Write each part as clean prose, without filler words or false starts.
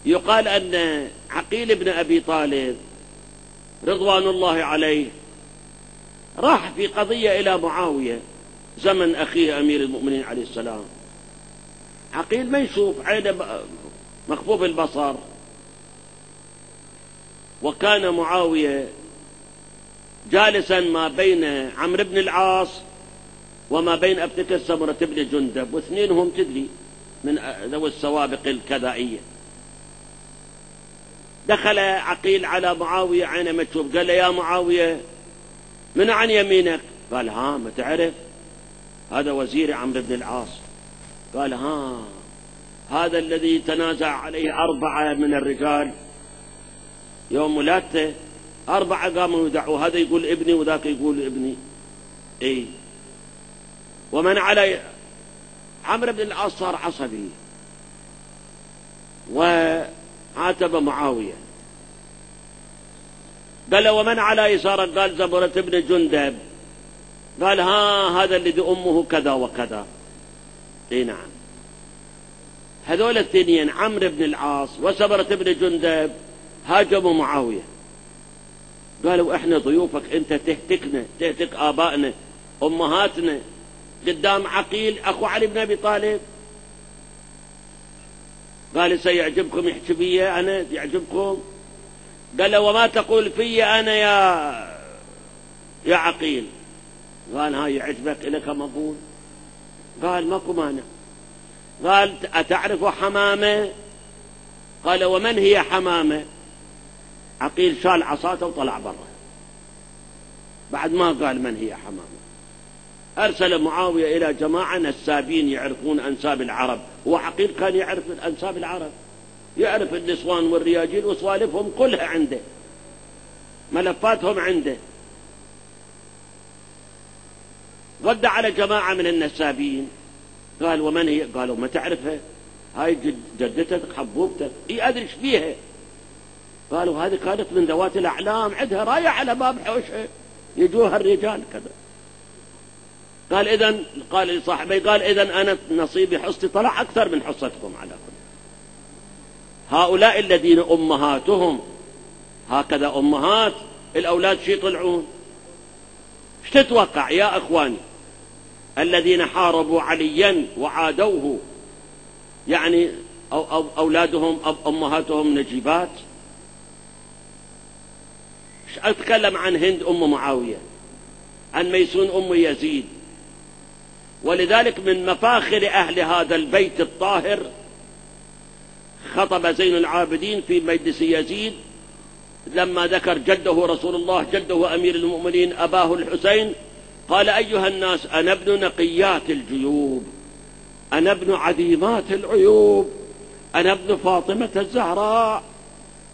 يقال أن عقيل بن أبي طالب رضوان الله عليه راح في قضية إلى معاوية زمن أخيه أمير المؤمنين عليه السلام. عقيل ما يشوف، عينه مخفوف البصر، وكان معاوية جالسا ما بين عمرو بن العاص وما بين أفتكر سمرة بن جندب، واثنينهم تدري من ذوي السوابق الكذائية. دخل عقيل على معاوية عين ما تشوف، قال له يا معاوية من عن يمينك؟ قال ها ما تعرف هذا وزير عمرو بن العاص. قال ها هذا الذي تنازع عليه 4 من الرجال يوم ولادته، 4 قاموا يدعوا، هذا يقول ابني وذاك يقول ابني. اي ومن على عمرو بن العاص صار عصبي وعاتب معاوية. قال ومن على يسارك؟ قال زمرة بن جندب. قال ها هذا الذي أمه كذا وكذا. اي نعم، هذول الاثنين عمرو بن العاص وزمرة بن جندب هاجموا معاوية، قالوا احنا ضيوفك، انت تهتكنا، تهتك آبائنا أمهاتنا قدام عقيل أخو علي بن أبي طالب. قال سيعجبكم يحكي بي أنا؟ يعجبكم؟ قال له وما تقول في أنا يا عقيل؟ قال هاي يعجبك إلك مقول؟ قال ماكو مانع. قال أتعرف حمامة؟ قال ومن هي حمامة؟ عقيل شال عصاته وطلع برا بعد ما قال من هي حمامة. أرسل معاوية إلى جماعة نسابين يعرفون أنساب العرب، وعقيل كان يعرف أنساب العرب، يعرف النسوان والرياجيل وصوالفهم كلها عنده، ملفاتهم عنده. رد على جماعة من النسابين قال ومن هي؟ قالوا ما تعرفها؟ هاي جدتك حبوبتك. اي أدري ايش فيها. قالوا هذه كانت من ذوات الأعلام، عندها راية على باب حوشها يجوها الرجال كذا. قال إذن، قال لصاحبي، قال إذن أنا نصيبي حصتي طلع أكثر من حصتكم. على كل هؤلاء الذين أمهاتهم هكذا أمهات الأولاد شي يطلعون. ايش تتوقع يا أخواني؟ الذين حاربوا عليا وعادوه يعني أولادهم أمهاتهم نجيبات. أتكلم عن هند أم معاوية، عن ميسون أم يزيد. ولذلك من مفاخر أهل هذا البيت الطاهر خطب زين العابدين في مجلس يزيد لما ذكر جده رسول الله، جده أمير المؤمنين أباه الحسين، قال أيها الناس أنا ابن نقيات الجيوب، أنا ابن عديمات العيوب، أنا ابن فاطمة الزهراء،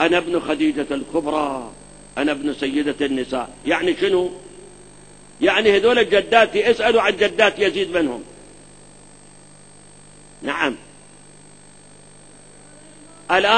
أنا ابن خديجة الكبرى، أنا ابن سيدة النساء. يعني شنو؟ يعني هذول الجدات، اسألوا عن جدات يزيد منهم. نعم. الآن